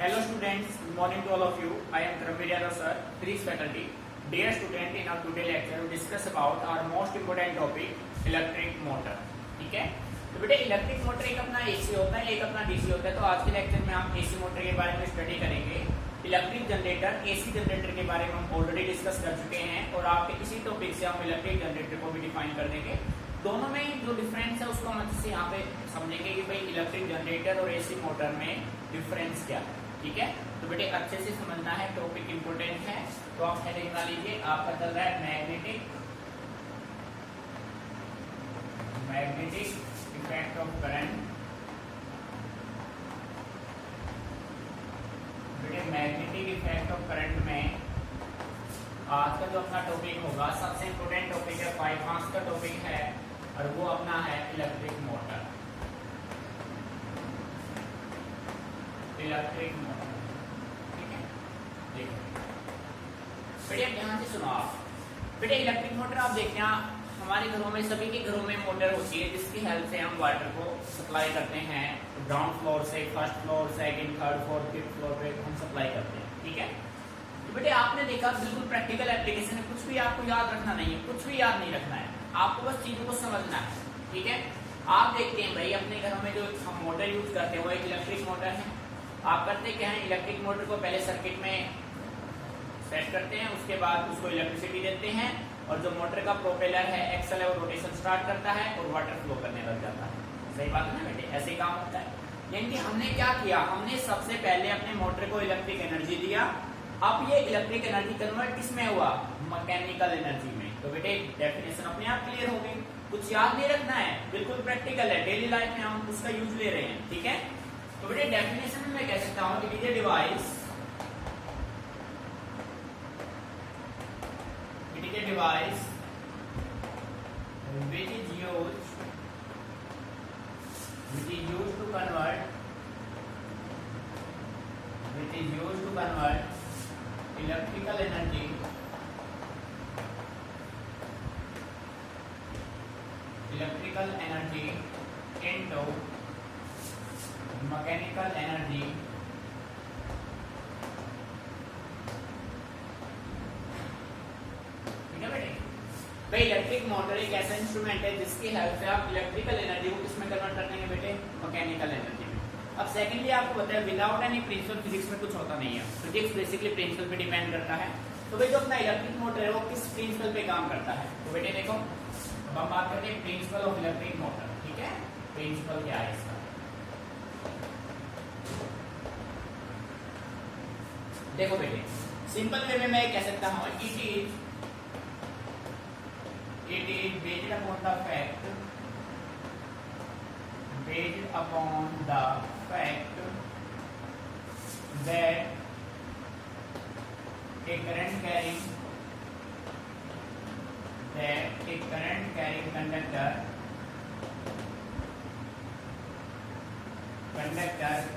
Hello students, good morning to all of you. I am Dharmesh sir, Physics faculty. Dear student, in our today lecture we discuss about our most important topic, electric motor. ठीक है? तो बेटे electric motor एक अपना AC होता है, एक अपना डीसी होता है. तो आज के लेक्चर में हम एसी मोटर के बारे में स्टडी करेंगे. इलेक्ट्रिक जनरेटर, एसी जनरेटर के बारे में हम ऑलरेडी डिस्कस कर चुके हैं और आपके इसी टॉपिक से हम इलेक्ट्रिक जनरेटर को भी डिफाइन कर देंगे. दोनों में जो डिफरेंस है उसको हम अच्छे से यहाँ पे समझेंगे कि भाई इलेक्ट्रिक जनरेटर और एसी मोटर में डिफरेंस क्या है. ठीक है, तो बेटे अच्छे से समझना है, टॉपिक इंपोर्टेंट है. तो आप हेडिंग बना लीजिए. आपका चल रहा है मैग्नेटिक इफेक्ट ऑफ करंट. बेटे मैग्नेटिक इफेक्ट ऑफ करंट में आज का जो अपना टॉपिक होगा सबसे इंपोर्टेंट टॉपिक है, 5 मार्क्स का टॉपिक है और वो अपना है इलेक्ट्रिक मोटर. इलेक्ट्रिक मोटर, ठीक है. देखो बेटे ध्यान से सुनो आप. बेटे इलेक्ट्रिक मोटर आप देखते हैं हमारे घरों में, सभी के घरों में मोटर होती है जिसकी हेल्प से हम वाटर को सप्लाई करते हैं. ग्राउंड फ्लोर से first floor, second, third, fourth, fifth floor पे हम सप्लाई करते हैं. ठीक है, तो बेटे आपने देखा बिल्कुल प्रैक्टिकल एप्लीकेशन है. कुछ भी आपको याद रखना नहीं है, कुछ भी याद नहीं रखना है, आपको बस चीजों को समझना है. ठीक है, आप देखते हैं भाई अपने घरों में जो हम मोटर यूज करते हैं वो एक इलेक्ट्रिक मोटर है. आप करते क्या है, इलेक्ट्रिक मोटर को पहले सर्किट में सेट करते हैं, उसके बाद उसको इलेक्ट्रिसिटी देते हैं और जो मोटर का प्रोपेलर है एक्सल है वो रोटेशन स्टार्ट करता है और वाटर फ्लो करने लग जाता है. सही बात है ना बेटे, ऐसे ही काम होता है. यानी कि हमने क्या किया, हमने सबसे पहले अपने मोटर को इलेक्ट्रिक एनर्जी दिया. अब ये इलेक्ट्रिक एनर्जी कन्वर्ट किसमें हुआ, मैकेनिकल एनर्जी में. तो बेटे डेफिनेशन अपने आप क्लियर हो गई. कुछ याद नहीं रखना है, बिल्कुल प्रैक्टिकल है, डेली लाइफ में हम उसका यूज ले रहे हैं. ठीक है, तो बेटे डेफिनेशन में मैं कह सकता हूं कि ये device, it is a device which is used to convert electrical energy into mechanical energy भाई. इलेक्ट्रिक मोटर एक ऐसा इंस्ट्रूमेंट है जिसकी हेल्प से आप इलेक्ट्रिकल एनर्जी को किसमें कन्वर्ट कर देंगे बेटे, मैकेनिकल एनर्जी में. अब सेकंडली आपको बताया विदाउट एनी प्रिंसिपल फिजिक्स में कुछ होता नहीं है. फिजिक्स बेसिकली प्रिंसिपल पे डिपेंड करता है. तो भाई जो अपना इलेक्ट्रिक मोटर है वो किस प्रिंसिपल पे काम करता है. तो बेटे देखो अब हम बात करते हैं प्रिंसिपल ऑफ इलेक्ट्रिक मोटर. ठीक है, प्रिंसिपल क्या है इसका. देखो बेटे सिंपल वे में मैं कह सकता हूं it is based upon the fact that a current carrying conductor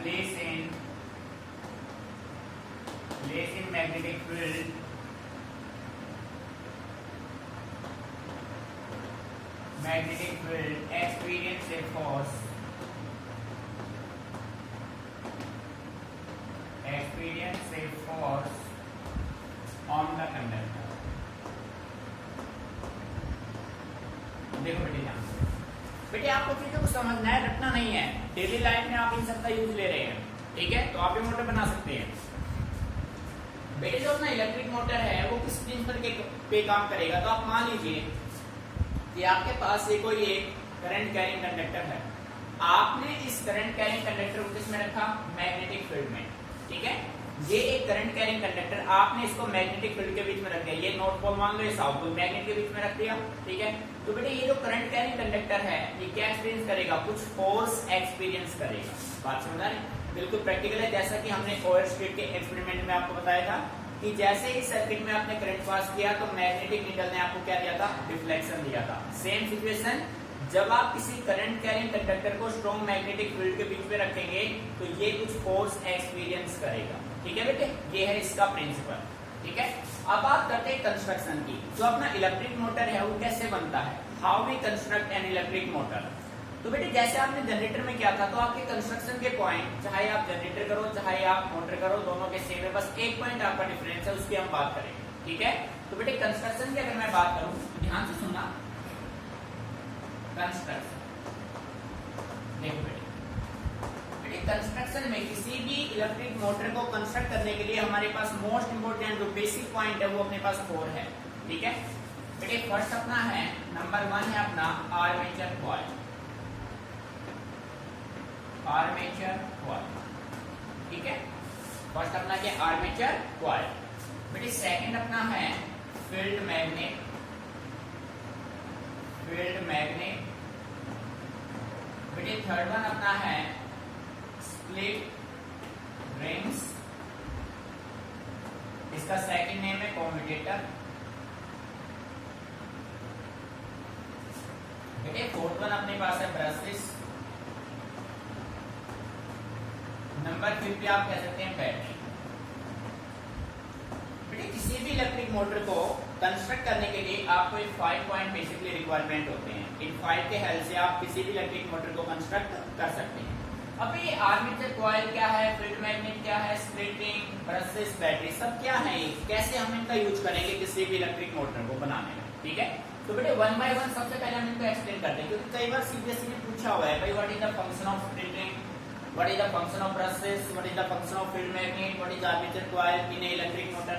place in magnetic field experience a force on the conductor. देखो बेटे ध्यान से, बेटे आपको चीजों को समझना है, रटना नहीं है. डेली लाइफ में आप इन सबका यूज ले रहे हैं. ठीक है, तो आप ये मोटर बना सकते हैं. बेटे जो अपना इलेक्ट्रिक मोटर है वो किस प्रिंसिपल पे काम करेगा. तो आप मान लीजिए कि आपके पास ये कोई एक करंट कैरिंग कंडक्टर है. आपने इस करंट कैरिंग कंडक्टर को किसमें रखा, मैग्नेटिक फील्ड में. ठीक है, ये एक करंट कैरिंग कंडक्टर, आपने इसको मैग्नेटिक फील्ड के बीच में रख दिया. ये नॉर्थ पोल मान लो, ये साउथ पोल मैग्नेट के बीच में रख दिया. ठीक है, तो बेटे ये जो करंट कैरिंग कंडक्टर है ये क्या एक्सपीरियंस करेगा, कुछ फोर्स एक्सपीरियंस करेगा. बात समझ आ रही, बिल्कुल प्रैक्टिकल है. जैसा कि हमने ओयर स्ट्रीट के एक्सपेरिमेंट में आपको बताया था कि जैसे ही सर्किट में आपने करंट पास किया तो मैग्नेटिक नीडल ने आपको क्या दिया था, डिफ्लेक्शन दिया था. सेम सिचुएशन जब आप किसी करंट कैरिंग कंडक्टर को स्ट्रॉन्ग मैग्नेटिक फील्ड के बीच में रखेंगे तो ये कुछ फोर्स एक्सपीरियंस करेगा. ठीक है बेटे, ये है इसका प्रिंसिपल. ठीक है, अब बात करते हैं कंस्ट्रक्शन की. जो अपना इलेक्ट्रिक मोटर है वो कैसे बनता है, how we construct an electric motor. तो बेटे जैसे आपने जनरेटर में किया था, तो आपके कंस्ट्रक्शन के पॉइंट, चाहे आप जनरेटर करो चाहे आप मोटर करो, दोनों के सेम है, बस एक पॉइंट आपका डिफरेंस है, उसकी हम बात करेंगे। ठीक है, तो बेटे कंस्ट्रक्शन की अगर मैं बात करूं, ध्यान से सुनना। कंस्ट्रक्शन, देखो बेटे कंस्ट्रक्शन में किसी भी इलेक्ट्रिक मोटर को कंस्ट्रक्ट करने के लिए हमारे पास मोस्ट इंपोर्टेंट जो बेसिक पॉइंट है वो अपने पास 4 है। ठीक है बेटे, फर्स्ट अपना है, नंबर 1 है अपना आर्मेचर कॉइल। आर्मेचर कॉइल, ठीक है, फर्स्ट अपना क्या, आर्मेचर कॉइल। बेटे सेकंड अपना है फील्ड मैग्नेट। Field magnet. बेटे थर्ड वन अपना है स्प्लिट रिंग्स, इसका सेकंड नेम है कॉम्यूटेटर। बेटे फोर्थ वन अपने पास है ब्रशेस। नंबर 5 पे आप कह सकते हैं बैटरी। बेटे किसी भी इलेक्ट्रिक मोटर को कंस्ट्रक्ट करने के लिए आपको एक 5 पॉइंट बेसिकली रिक्वायरमेंट होते हैं। इन 5 के हेल्प से आप किसी भी इलेक्ट्रिक मोटर को कंस्ट्रक्ट कर सकते हैं। अब ये आर्मेचर कॉइल क्या है, फील्ड मैग्नेट क्या है, स्प्लिटिंग, ब्रशेस, बैटरी, सब क्या है, कैसे हम इनका यूज करेंगे किसी भी इलेक्ट्रिक मोटर को बनाने में। ठीक है, तो बेटे 1 बाय 1 सबसे पहले हम इनको एक्सप्लेन करते हैं, क्योंकि कई बार सीबीएसई ने पूछा हुआ है भाई what is the function of splitting, what is the function of brushes, what is the function of field magnet, what is armature coil in electric motor.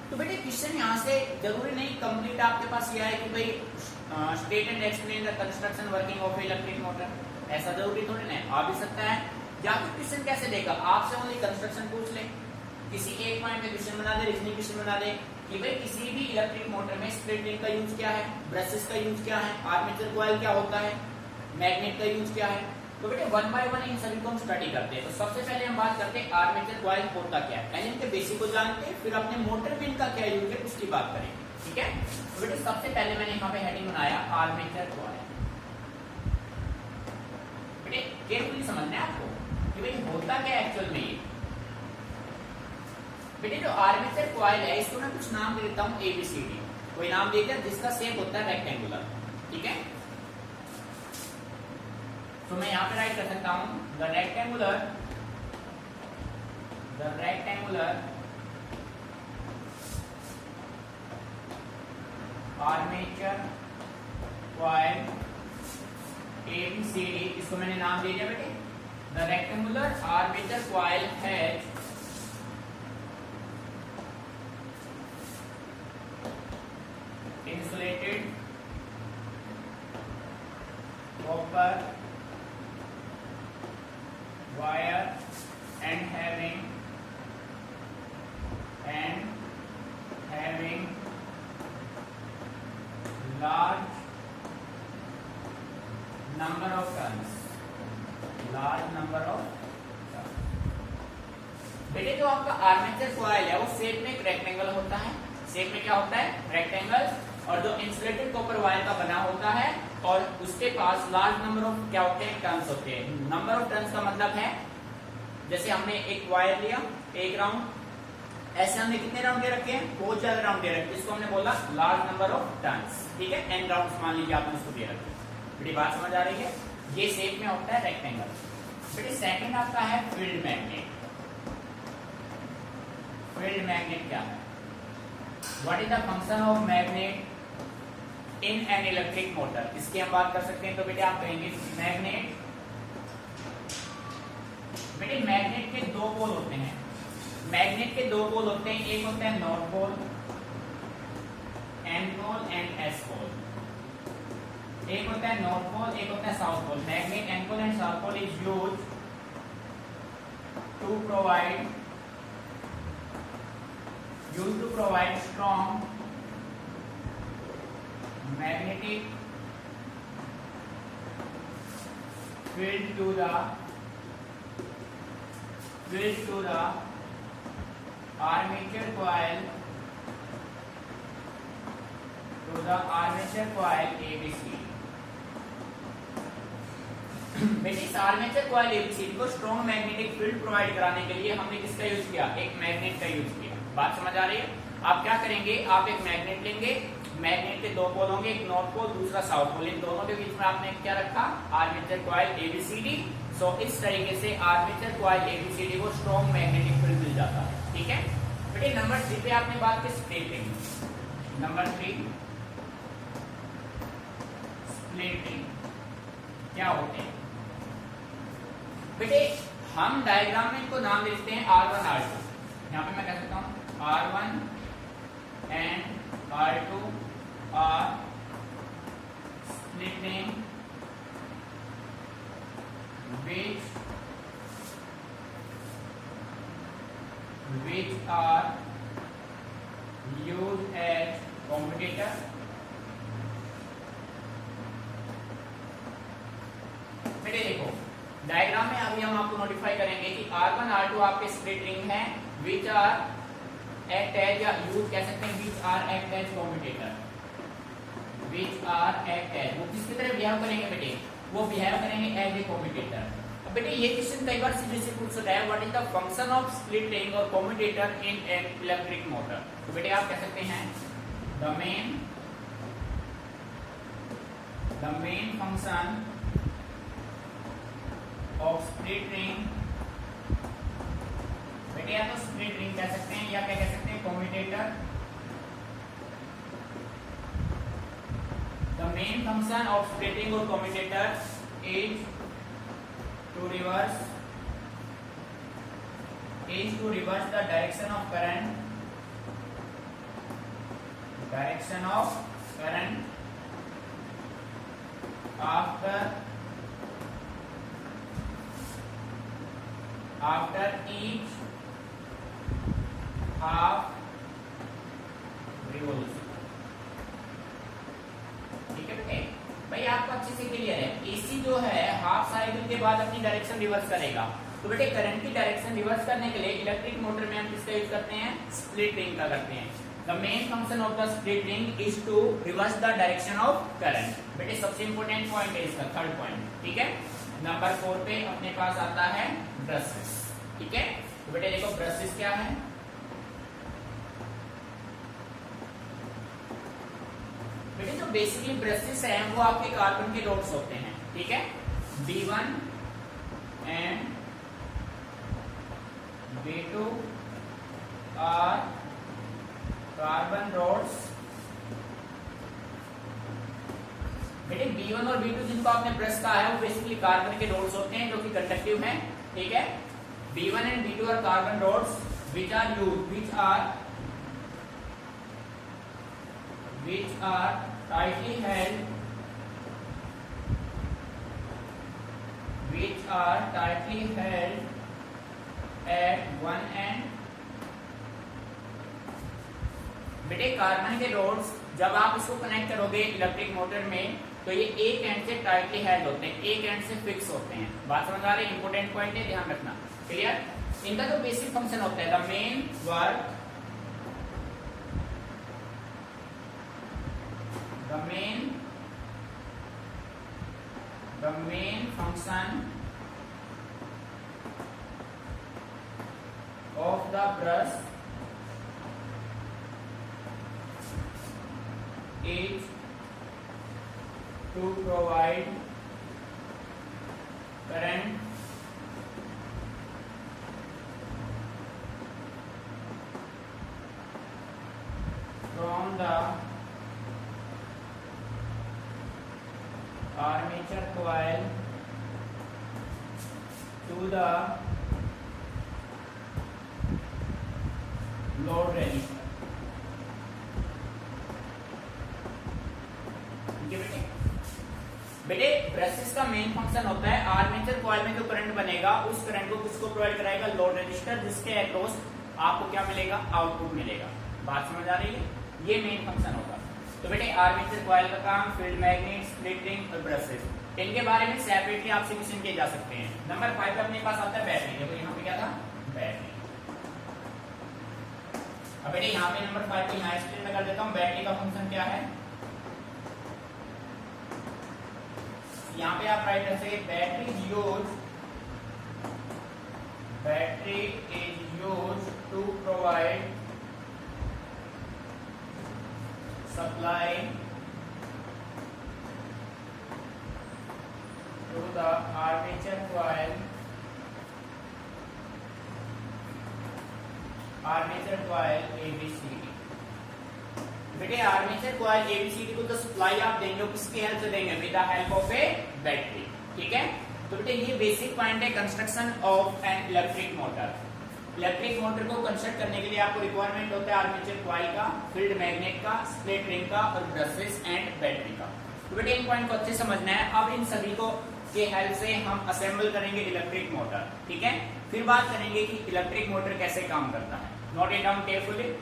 तो बेटे क्वेश्चन यहाँ से जरूरी नहीं कंप्लीट आपके पास ये है कि भाई state and explain the construction working of electric motor, ऐसा जरूरी थोड़ी ना है, आ भी सकता है। या फिर क्वेश्चन कैसे देगा, आपसे ओनली कंस्ट्रक्शन पूछ ले, किसी एक पॉइंट पे क्वेश्चन बना दे, रीजनिंग क्वेश्चन बना दे कि भाई किसी भी इलेक्ट्रिक मोटर में स्प्लिट रिंग का यूज क्या है, ब्रशेस का यूज क्या है, आर्मेचर कॉइल क्या होता है, मैग्नेट का यूज क्या है। तो बेटे 1 बाय 1 इन सभी को हम स्टडी करते हैं। तो सबसे पहले हम बात करते हैं आर्मेचर कॉइल होता क्या है, पहले इनके बेसिक को जानते हैं, फिर अपने मोटर में इनका क्या यूज है उसकी बात करेंगे। ठीक है, तो बेटे सबसे पहले मैंने यहाँ पे हेडिंग बनाया आर्मेचर कॉइल। बेटे केयरफुली समझना है आपको कि भाई होता क्या एक्चुअल में। बेटे जो आर्मेचर कॉइल है इसको मैं कुछ नाम दे देता हूँ ABCD, कोई नाम दे दिया जिसका शेप होता है रेक्टेंगुलर। ठीक है, तो मैं यहाँ पे राइट कर सकता हूँ the rectangular armature coil ABCD, इसको मैंने नाम दे दिया बेटे the rectangular armature coil has insulated copper wire and having large number of turns, बेटे जो आपका आर्मेचर कॉइल है वो शेप में एक रेक्टेंगल होता है। शेप में क्या होता है, रेक्टेंगल, और जो इंसुलेटेड कॉपर वायर का बना होता है और उसके पास लार्ज नंबर ऑफ क्या होते हैं, टर्न्स होते हैं। नंबर ऑफ टर्न्स का मतलब है जैसे हमने एक वायर लिया, एक राउंड, ऐसे हमने कितने राउंड दे रखे हैं, बहुत ज्यादा राउंड दे रखे हैं, इसको हमने बोला लार्ज नंबर ऑफ टर्न्स। ठीक है, n राउंड्स मान लीजिए आपने उसको दे रखे। बड़ी बात समझ आ रही है, ये शेप में होता है रेक्टेंगल। बेटे सेकंड आपका है फील्ड मैग्नेट। फील्ड मैग्नेट क्या है, what is the function of magnet in an electric motor, इसकी हम बात कर सकते हैं। तो बेटे आप कहेंगे मैग्नेट, बेटे मैग्नेट के 2 पोल होते हैं। मैग्नेट के 2 पोल होते हैं, एक होता है north pole, N pole and S pole. एक होता है नॉर्थ पोल, एक होता है south pole. Magnet N pole and south pole is used to provide strong magnetic field to the armature coil ABC। बेटे इस आर्मेचर कॉइल ABCD को strong magnetic field provide कराने के लिए हमने किसका यूज किया, एक मैग्नेट का यूज किया। बात समझ आ रही है। आप क्या करेंगे, आप एक मैग्नेट लेंगे मैग्नेट के दो पोल होंगे, एक नॉर्थ पोल दूसरा साउथ पोल, इन दोनों के बीच में आपने क्या रखा, आर्मेचर कॉइल एबीसीडी। सो इस तरीके से आर्मेचर कॉइल एबीसीडी को स्ट्रॉन्ग मैग्नेटिक फील्ड मिल जाता है। ठीक है बेटे, नंबर 3 पे आपने बात की स्प्लिटिंग। नंबर 3 स्प्लिटिंग क्या होते हैं बेटे, हम डायग्राम में इनको नाम लिखते हैं R1 R2। यहाँ पे मैं कह सकता हूँ R1 and R2 are splitting which are used as commutator। बेटे देखो डायग्राम में अभी हम आपको नोटिफाई करेंगे कि R1 R2 आपके स्प्लिट रिंग हैं, which are act as या यूज कह सकते हैं which are act as commutator, which are act as, वो किसकी तरह बिहेव करेंगे बेटे, वो बिहेव करेंगे एज ए कम्यूटेटर। अब बेटे ये क्वेश्चन कई बार सीधे से पूछ सकता है, what is the function of split ring और commutator in an electric motor. तो बेटे आप कह सकते हैं the main function of split ring, बेटे या तो स्प्लिट रिंग कह सकते हैं या क्या कह सकते हैं, commutator. The main function of splitting और commutator is to reverse the direction of current after each half revolution। ठीक है बेटे, भाई आपको अच्छे से क्लियर है, एसी जो है हाफ साइकिल के बाद अपनी डायरेक्शन रिवर्स करेगा। तो बेटे करंट की डायरेक्शन रिवर्स करने के लिए इलेक्ट्रिक मोटर में हम किसका यूज करते हैं, स्प्लिट रिंग का करते हैं। The main function of the split ring is to reverse the direction of current. बेटे सबसे इंपॉर्टेंट पॉइंट है इसका, थर्ड पॉइंट। ठीक है, नंबर 4 पे अपने पास आता है ब्रशेस। ठीक है, तो बेटे देखो ब्रशेस क्या है, बेटे जो बेसिकली ब्रशेस हैं वो आपके कार्बन के डॉट्स होते हैं। ठीक है, B1 and B2 are carbon dots. बेटे B1 और B2 जिनको आपने ब्रश कहा है वो बेसिकली कार्बन के डॉट्स होते हैं जो कि कंडक्टिव हैं। ठीक है, B1 and B2 are carbon dots which are tightly held at one end। बेटे कार्बन के रोड्स जब आप इसको कनेक्ट करोगे इलेक्ट्रिक मोटर में तो ये एक एंड से टाइटली हेल्ड होते हैं, एक एंड से फिक्स होते हैं। बात समझ आ रही है, इंपोर्टेंट पॉइंट है, ध्यान रखना। क्लियर, इनका जो बेसिक फंक्शन होता है the main work the main function of the brush is to provide current from the armature coil to the load resistor। ठीक है बेटे, ब्रशेस का मेन फंक्शन होता है आर्मेचर कॉइल में जो करंट बनेगा उस करंट को किसको प्रोवाइड कराएगा, लोड रेजिस्टर, जिसके अक्रॉस आपको क्या मिलेगा, आउटपुट मिलेगा। बात समझ आ रही है, ये मेन फंक्शन होगा। तो बेटे आर्मेचर कॉइल का काम, फील्ड मैग्नेट, स्प्लिट रिंग और ब्रशेस, इनके बारे में सेपरेटली आपसे क्वेश्चन किए जा सकते हैं। नंबर 5 पे अपने पास आता है बैटरी। देखो यहाँ पे क्या था, बैटरी। अब बेटे यहाँ पे नंबर 5 पे यहाँ एक्सप्लेन कर देता हूँ बैटरी का फंक्शन क्या है। यहाँ पे आप राइट कर सकते, battery is used to provide supply armature coil A B C D. बेटे आर्मेचर कॉइल एबीसीडी को तो सप्लाई आप देंगे किसकी हेल्प से देंगे? With the help of a battery. ठीक है, तो बेटे ये बेसिक पॉइंट है construction of an electric motor. Electric motor को कंस्ट्रक्ट करने के लिए आपको रिक्वायरमेंट होता है आर्मेचर कॉइल का, फील्ड मैग्नेट का, स्प्लिट रिंग का और ब्रशेस एंड बैटरी का। तो बेटे इन पॉइंट को अच्छे समझना है। अब इन सभी को के हेल्प से हम असेंबल करेंगे इलेक्ट्रिक मोटर। ठीक है, फिर बात करेंगे कि इलेक्ट्रिक मोटर कैसे काम करता है। Note it down carefully.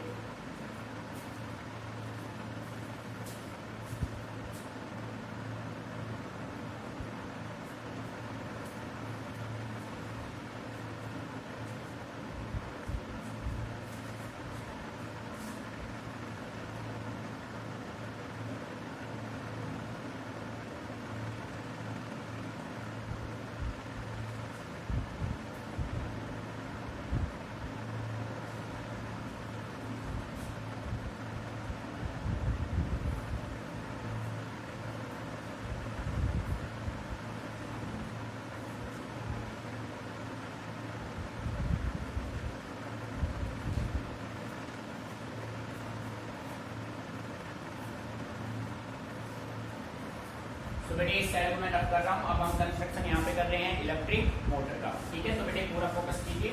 तो बेटे इस सेल को मैं रख कर रहा हूं। अब हम कंस्ट्रक्शन यहाँ पे कर रहे हैं इलेक्ट्रिक मोटर का। ठीक है, तो बेटे पूरा फोकस कीजिए।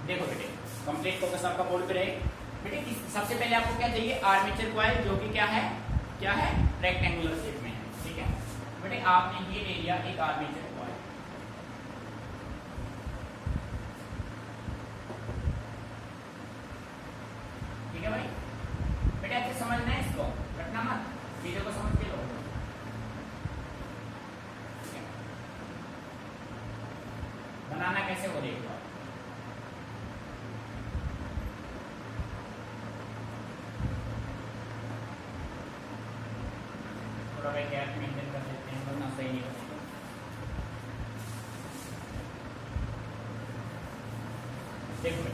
देखो बेटे कंप्लीट फोकस आपका बोर्ड पे रहे। बेटे सबसे पहले आपको क्या चाहिए? आर्मेचर कॉइल, जो कि क्या है रेक्टेंगुलर शेप में है। ठीक है, बेटे आपने ये ले लिया एक आर्मेचर कॉइल। ठीक है भाई, बेटे अच्छे समझना है, इसको रटना मत, चीजों को समझ के लो। बनाना कैसे हो देखो। गैप मेंटेन कर लेते हैं, वरना सही नहीं होगा। देखो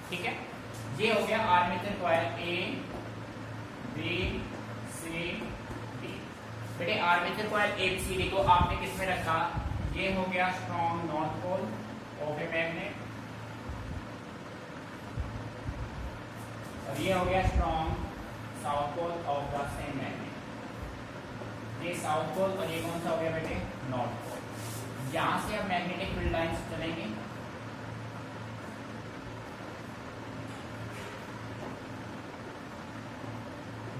ठीक है, ये हो गया armature coil A B C D. बेटे armature coil A B C D को आपने किस में रखा? ये हो गया strong north pole of a magnet, और ये हो गया strong south pole of the same magnet. ये साउथ पोल और ये कौन सा हो गया बेटे? North pole. यहां से अब मैग्नेटिक फील्ड लाइंस चलेंगे।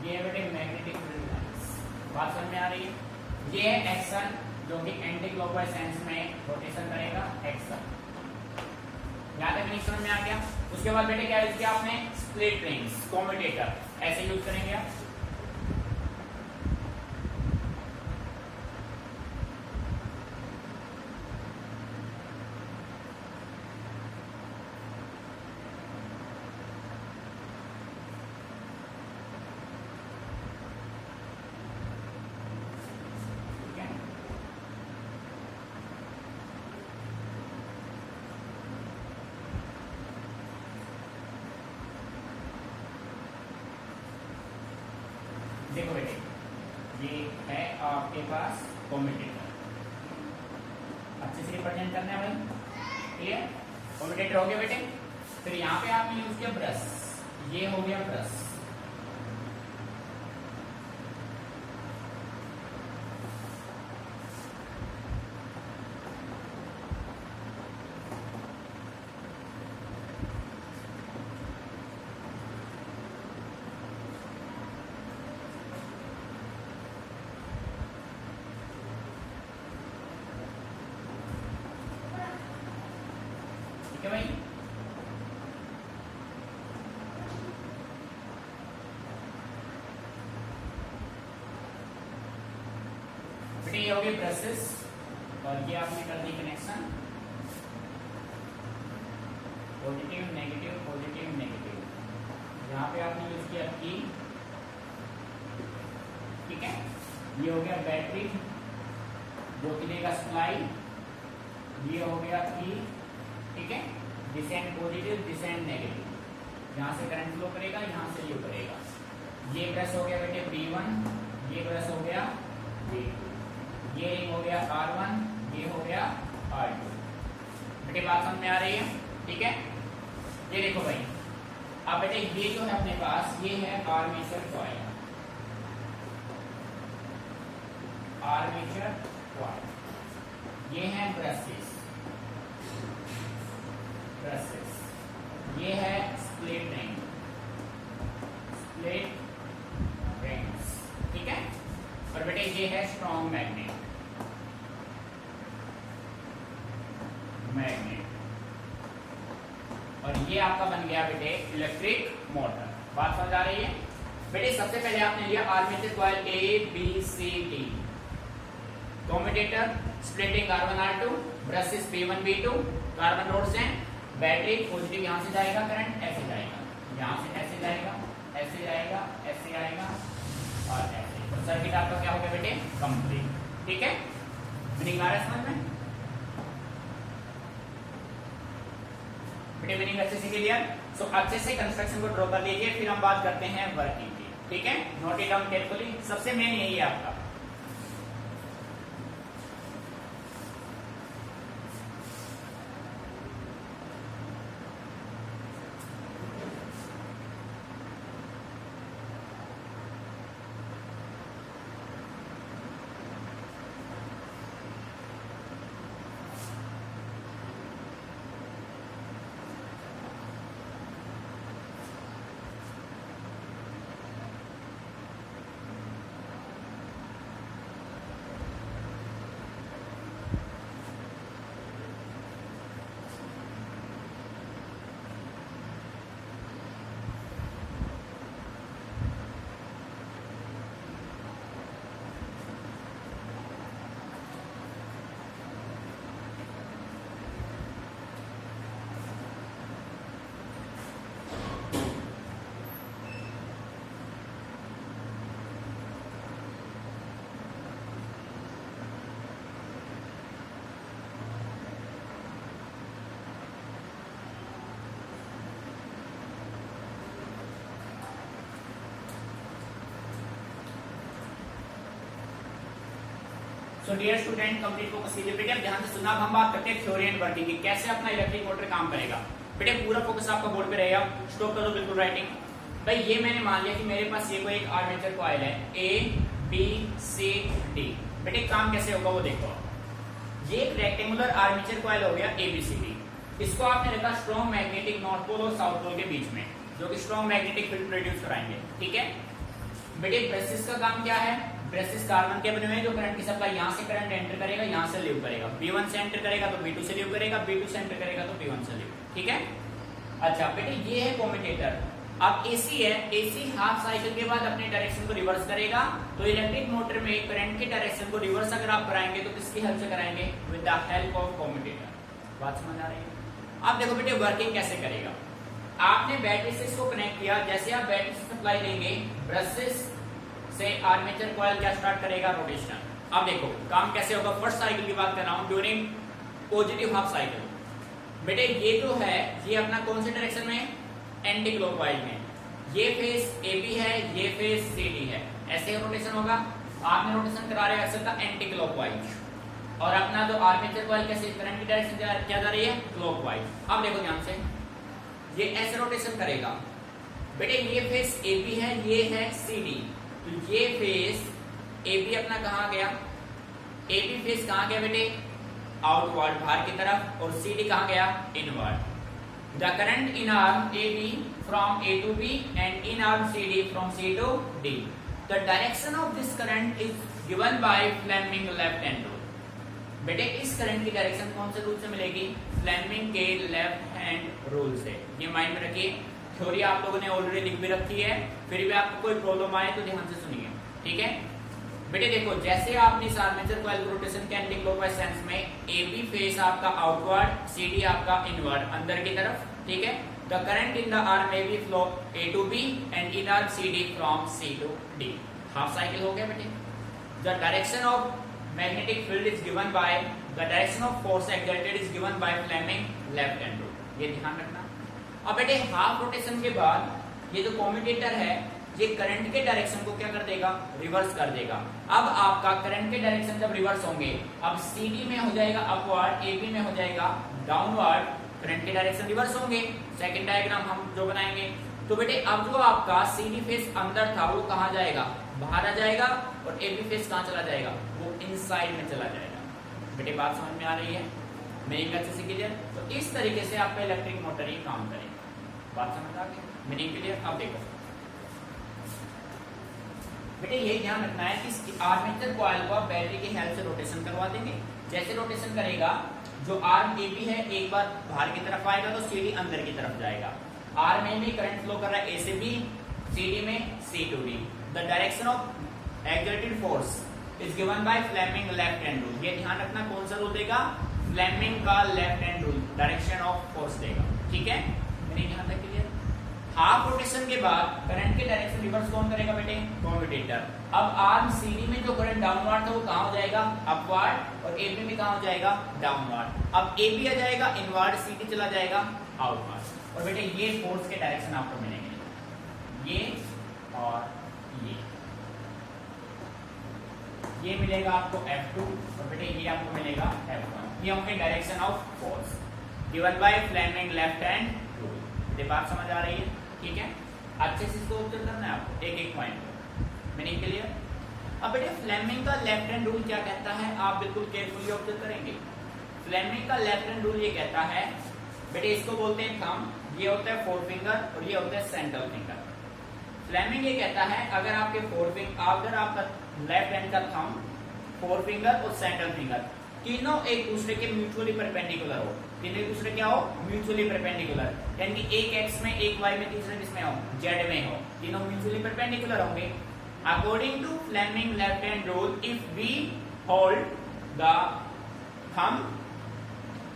ये है बेटे मैग्नेटिक फील्ड लाइंस। बात समझ में आ रही है? ये है एक्सन, जो कि एंटी क्लॉकवाइज सेंस में रोटेशन करेगा, एक्सन। यहां तक नहीं समझ में आ गया? उसके बाद बेटे क्या यूज किया आपने? स्प्लिट रिंग्स, कम्यूटेटर, ऐसे यूज करेंगे आप। देखो बेटे, ये है आपके पास कम्यूटेटर, अच्छे से रिप्रेजेंट करना है भाई। क्लियर? कम्यूटेटर हो गया बेटे। फिर यहाँ पे आपने यूज किया ब्रश, ये हो गया ब्रश। ठीक है भाई। बेटे ये हो गए ब्रशेस और ये आपने कर दी connection, positive negative positive negative, यहाँ पे आपने यूज किया की, ठीक है। ये हो गया बैटरी जो कि देगा सप्लाई, ये हो गया की, ठीक है। This and positive this and negative, यहाँ से करंट फ्लो करेगा, यहाँ से ये करेगा। ये ब्रश हो गया बेटे B1, ये ब्रश हो गया B2, ये रिंग हो गया R1, ये हो गया R2। बेटे बात समझ में आ रही है, ठीक है। ये देखो भाई, अब बेटे ये जो है अपने पास ये है आर्मेचर कॉइल, आर्मेचर कॉइल, ये है ब्रशेस, ब्रशेस, ये है स्प्लिट रिंग, स्प्लिट रिंग्स, ठीक है। और बेटे ये है स्ट्रॉन्ग मैग्नेट, मैग्नेट, और ये आपका बन गया बेटे इलेक्ट्रिक मोटर। बात समझ आ रही है बेटे। सबसे पहले आपने लिया armature coil A B C D, commutator splitting R1 R2, brushes B1 B2, carbon rods हैं, बैटरी पॉजिटिव यहाँ से जाएगा करंट, ऐसे जाएगा, यहाँ से ऐसे जाएगा, ऐसे जाएगा, ऐसे आएगा और ऐसे, तो सर्किट आपका क्या हो गया बेटे कंप्लीट, ठीक है। मीनिंग आ रहा है समझ में बेटे, मीनिंग अच्छे से क्लियर। सो अच्छे से कंस्ट्रक्शन को ड्रॉ कर लीजिए, फिर हम बात करते हैं वर्किंग की, ठीक है। नोट इट डाउन केयरफुली, सबसे मेन यही है आपका। So dear student, complete focus कीजिए बेटे। अब ध्यान से सुनना, अब हम बात करते हैं थ्योरी एंड वर्किंग की, कैसे अपना इलेक्ट्रिक मोटर काम करेगा। बेटे पूरा फोकस आपका बोर्ड पे रहेगा, स्टॉप कर दो बिल्कुल राइटिंग। भाई ये मैंने मान लिया कि मेरे पास ये कोई एक आर्मेचर कॉइल है A B C D। बेटे काम कैसे होगा वो देखो। ये एक रेक्टेंगुलर आर्मेचर कॉइल हो गया ABCD, इसको आपने रखा स्ट्रॉन्ग मैग्नेटिक नॉर्थ पोल और साउथ पोल के बीच में, जो कि स्ट्रॉन्ग मैग्नेटिक फील्ड प्रोड्यूस कराएंगे, ठीक है। बेटे ब्रशेस का काम क्या है, ब्रशेस कार्बन के बने हुए हैं, जो करंट की सप्लाई यहाँ से करंट एंटर करेगा, यहाँ से लीव करेगा, B1 से एंटर करेगा तो B2 से लीव करेगा, B2 से एंटर करेगा तो B1 से लीव, ठीक है। अच्छा बेटे ये है कम्यूटेटर। अब AC है, AC हाफ साइकिल के बाद अपने डायरेक्शन को रिवर्स करेगा, तो इलेक्ट्रिक मोटर में करंट के डायरेक्शन को रिवर्स अगर आप कराएंगे तो किसकी हेल्प से कराएंगे, with the help of commutator. बात समझ आ रही है। अब देखो बेटे वर्किंग कैसे करेगा। आपने बैटरी से इसको कनेक्ट किया, जैसे आप बैटरी से सप्लाई देंगे, ब्रशेस से आर्मेचर कॉइल क्या स्टार्ट करेगा, रोटेशन। अब देखो काम कैसे होगा। फर्स्ट साइकिल की बात कर रहा हूं, ड्यूरिंग पॉजिटिव हाफ साइकिल। बेटे ये जो है ये अपना कौन से डायरेक्शन में, एंटी क्लॉकवाइज में। ये फेस AB है, ये फेस CD है, ऐसे रोटेशन होगा। आपने रोटेशन करा रहे हैं का एंटी क्लॉकवाइज, और अपना जो आर्मेचर कॉइल कैसे करंट की डायरेक्शन क्या जा रही है, क्लॉकवाइज। अब देखो ध्यान से, ये ऐसे रोटेशन करेगा। बेटे ये फेस AB है, ये है CD, तो ये फेस AB अपना कहाँ गया, AB फेस कहाँ गया बेटे, आउटवर्ड बाहर की तरफ, और CD कहाँ गया, inward. The current in arm AB from A to B and in arm CD from C to D. The direction of this current is given by Fleming left hand rule. बेटे इस current की direction कौन से rule से मिलेगी, Fleming के left hand rule से। ये माइंड में रखिए, थ्योरी आप लोगों ने ऑलरेडी लिख भी रखी है, फिर भी आपको कोई प्रॉब्लम आए तो ध्यान से सुनिए, ठीक है बेटे। देखो जैसे आपने इस आर्मेचर कॉइल रोटेशन के एंटी क्लॉकवाइज सेंस में AB फेस आपका आउटवर्ड, CD आपका इनवर्ड अंदर की तरफ, ठीक है। The current in the arm may be flow A to B and in arm CD from C to D। Half cycle हो गया बेटे। The direction of magnetic field is given by the direction of force exerted is given by Fleming left hand rule. ये ध्यान रखना। अब बेटे half rotation के बाद ये जो कम्यूटेटर है ये करंट के डायरेक्शन को क्या कर देगा, रिवर्स कर देगा। अब आपका करंट के डायरेक्शन जब रिवर्स होंगे, अब CD में हो जाएगा अपवर्ड, AB में हो जाएगा डाउनवर्ड, करंट के डायरेक्शन रिवर्स होंगे। सेकंड डायग्राम हम जो बनाएंगे, तो बेटे अब जो आपका CD फेस अंदर था वो कहाँ जाएगा, बाहर आ जाएगा, और AB फेस कहाँ चला जाएगा, वो इनसाइड में चला जाएगा। बेटे बात समझ में आ रही है, मीनिंग अच्छे से क्लियर। तो इस तरीके से आपका इलेक्ट्रिक मोटर ही काम करेगा। बात समझ आ गई, मीनिंग क्लियर। अब देखो बेटे ये ध्यान रखना है कि आर्मेचर कॉइल को आप बैटरी की हेल्प से रोटेशन करवा देंगे। जैसे रोटेशन करेगा, जो आर्म AB है एक बार बाहर की तरफ आएगा तो CD अंदर की तरफ जाएगा। आर्म A में करंट फ्लो कर रहा है A से B, CD में C to D। The direction of exerted force is given by Fleming left hand rule. ये ध्यान रखना कौन सा रूल देगा, फ्लेमिंग का left hand rule direction of force देगा, ठीक है। मेरे यहाँ तक क्लियर। हाफ रोटेशन के बाद करंट के डायरेक्शन रिवर्स कौन करेगा बेटे, कम्यूटेटर। अब आर्म CD में जो करंट डाउनवर्ड था वो कहाँ हो जाएगा, अपवर्ड, और AB में कहाँ हो जाएगा, डाउनवर्ड। अब AB आ जाएगा इनवर्ड, CD चला जाएगा आउटवर्ड। और बेटे ये फोर्स के डायरेक्शन आपको मिलेंगे, ये और ये मिलेगा आपको F2, और बेटे ये आपको मिलेगा F1। ये होंगे direction of force given by Fleming left hand rule. ये बात समझ आ रही है, ठीक है। अच्छे से इसको ऑब्जर्व करना है आपको, एक एक पॉइंट मीनिंग क्लियर। अब बेटे फ्लेमिंग का लेफ्ट हैंड रूल क्या कहता है, आप बिल्कुल केयरफुली ऑब्जर्व करेंगे। फ्लेमिंग का लेफ्ट हैंड रूल ये कहता है बेटे, इसको बोलते हैं थंब, ये होता है फोर फिंगर और ये होता है सेंट्रल फिंगर। फ्लेमिंग ये कहता है अगर आपके अगर आपका लेफ्ट हैंड का थंब, फोर फिंगर और सेंट्रल फिंगर तीनों एक दूसरे के म्यूचुअली परपेंडिकुलर हो, तीनों एक दूसरे क्या हो, म्यूचुअली परपेंडिकुलर, यानी कि एक एक्स में एक वाई में तीसरे किसमें हो, जेड में हो, तीनों म्यूचुअली परपेंडिकुलर होंगे। According to Fleming left hand rule, if we hold the thumb,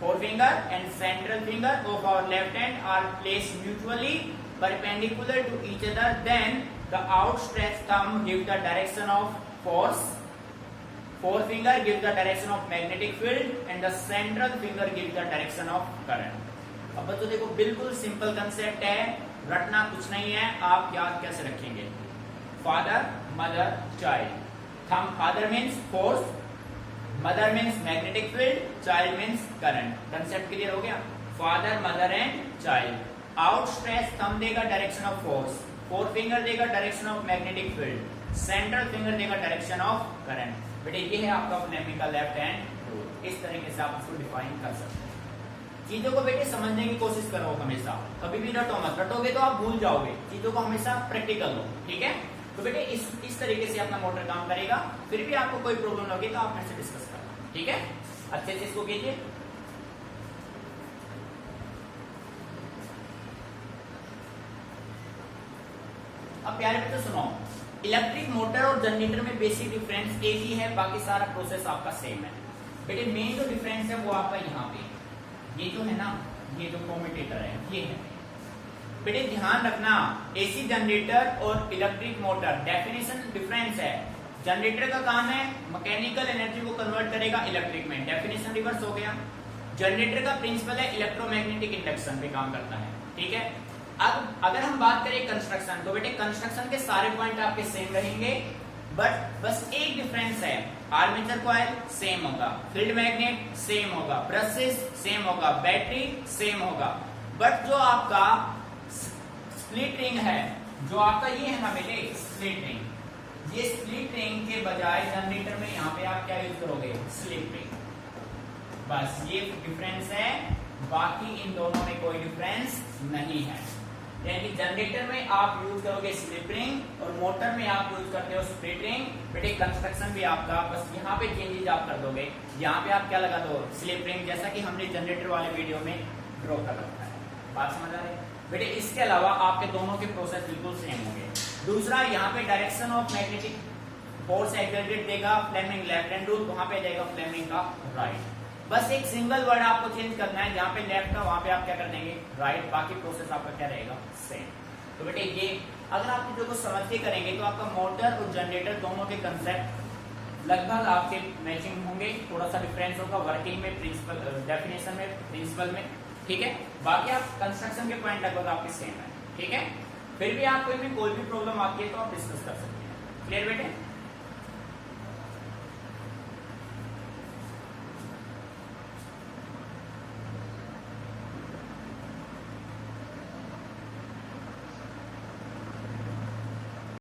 forefinger and central finger of our left hand are placed mutually perpendicular to each other, then the outstretched thumb gives the direction of force, forefinger gives the direction of magnetic field, and the central finger gives the direction of current। अब बच्चों देखो बिल्कुल simple concept है, रटना कुछ नहीं है, आप याद कैसे रखेंगे। Father, mother, child. Thumb father means force, mother means magnetic field, child means current. Concept clear हो गया। Father, mother and child. Outstretch thumb देगा direction of force, four finger देगा direction of magnetic field, central finger देगा direction of current. बेटे ये है आपका Fleming का लेफ्ट हैंड रूल। इस तरीके से आप उसको डिफाइन कर सकते हैं। चीजों को बेटे समझने की कोशिश करो हमेशा, कभी भी रटो मत, रटोगे तो आप भूल जाओगे। चीजों को हमेशा प्रैक्टिकल लो, ठीक है। तो बेटे इस तरीके से अपना मोटर काम करेगा। फिर भी आपको कोई प्रॉब्लम होगी तो आप मेरे से डिस्कस करना, ठीक है। अच्छे से इसको कीजिए। अब प्यारे बच्चों सुनो, इलेक्ट्रिक मोटर और जनरेटर में बेसिक डिफरेंस एक ही है, बाकी सारा प्रोसेस आपका सेम है। बेटे मेन जो डिफरेंस है वो आपका यहाँ पे, ये जो है ना, ये जो कम्यूटेटर है ये है। बेटे ध्यान रखना, एसी जनरेटर और इलेक्ट्रिक मोटर डेफिनेशन डिफरेंस है। जनरेटर का काम है मैकेनिकल एनर्जी को कन्वर्ट करेगा इलेक्ट्रिक में, डेफिनेशन रिवर्स हो गया। जनरेटर का प्रिंसिपल है इलेक्ट्रोमैग्नेटिक इंडक्शन पे काम करता है, ठीक है। अब अगर हम बात करें कंस्ट्रक्शन, तो बेटे कंस्ट्रक्शन के सारे पॉइंट आपके सेम रहेंगे, बट बस एक डिफरेंस है, आर्मेचर कॉइल सेम होगा, फील्ड मैग्नेट सेम होगा, ब्रशेस सेम होगा, बैटरी सेम होगा, बट जो आपका स्प्लिट रिंग है, जो आपका ये है ना बेटे स्प्लिट रिंग, ये स्प्लिट रिंग के बजाय जनरेटर में यहाँ पे आप क्या यूज करोगे, स्लिप रिंग। बस ये डिफरेंस है, बाकी इन दोनों में कोई डिफरेंस नहीं है। यानी जनरेटर में आप यूज करोगे स्लिप रिंग और मोटर में आप यूज करते हो स्प्लिट रिंग। बेटे कंस्ट्रक्शन भी आपका बस यहाँ पे चेंजेस आप कर दोगे, यहाँ पे आप क्या लगा दो स्लिप रिंग, जैसा कि हमने जनरेटर वाले वीडियो में ड्रॉ कर रखा है। बात समझ आ रही है बेटे? इसके अलावा आपके दोनों के प्रोसेस बिल्कुल सेम होंगे। दूसरा, यहाँ पे direction of magnetic force exerted देगा फ्लेमिंग लेफ्ट हैंड रूल, वहां पे देगा फ्लेमिंग का राइट। बस एक सिंगल वर्ड आपको चेंज करना है, जहां पे लेफ्ट का वहां पे आप क्या कर देंगे राइट, बाकी प्रोसेस आपका क्या रहेगा सेम। तो बेटे ये अगर आप चीजों को समझ के करेंगे तो आपका मोटर और जनरेटर दोनों के कंसेप्ट लगभग आपके मैचिंग होंगे, थोड़ा सा डिफरेंस होगा वर्किंग में, प्रिंसिपल डेफिनेशन में, प्रिंसिपल में, ठीक है। बाकी आप कंस्ट्रक्शन के पॉइंट लगभग आपके सेम है, ठीक है। फिर भी आपको इनमें कोई भी प्रॉब्लम आती है तो आप डिस्कस कर सकते हैं। क्लियर बेटे?